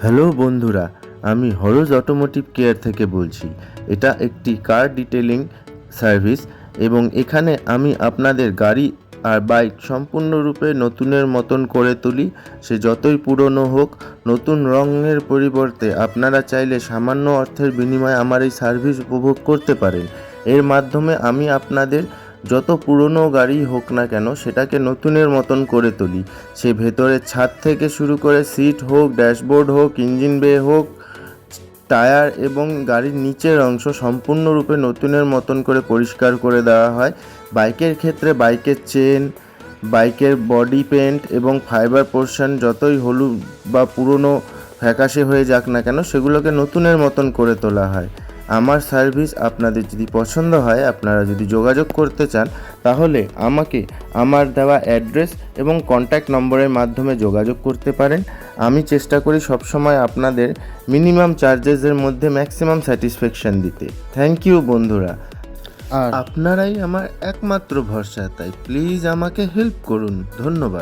Hello বন্ধুরা, আমি হরজ automotive care থেকে বলছি। এটা একটি কার ডিটেলিং সার্ভিস এবং এখানে আমি আপনাদের গাড়ি আর বাইক সম্পূর্ণরূপে নতুনের মতন করে তুলি। সে যতই পুরনো হোক, নতুন রঙের পরিবর্তে আপনারা চাইলে সামান্য অর্থের বিনিময়ে আমার এই সার্ভিস উপভোগ করতে পারেন। এর মাধ্যমে আমি আপনাদের যত পুরনো গাড়ি হোক না কেন সেটাকে নতুনের মতন করে তুলি। সে ভেতরের ছাদ থেকে শুরু করে সিট হোক, ড্যাশবোর্ড হোক, ইঞ্জিন বে হোক, টায়ার এবং গাড়ির নিচের অংশ সম্পূর্ণরূপে নতুনের মতন করে পরিষ্কার করে দেওয়া হয়। বাইকের ক্ষেত্রে বাইকের চেন, বাইকের বডি পেন্ট এবং ফাইবার পোর্শন যতই হলুদ বা পুরনো ফ্যাকাশে হয়ে যাক না কেন সেগুলোকে নতুনের মতন করে তোলা হয়। আমার সার্ভিস আপনাদের যদি পছন্দ হয়, আপনারা যদি যোগাযোগ করতে চান, তাহলে আমাকে আমার দেওয়া অ্যাড্রেস এবং কন্ট্যাক্ট নম্বরের মাধ্যমে যোগাযোগ করতে পারেন। আমি চেষ্টা করি সবসময় আপনাদের মিনিমাম চার্জেসের মধ্যে ম্যাক্সিমাম স্যাটিসফ্যাকশান দিতে। থ্যাংক ইউ বন্ধুরা। আর আপনারাই আমার একমাত্র ভরসা, তাই প্লিজ আমাকে হেল্প করুন। ধন্যবাদ।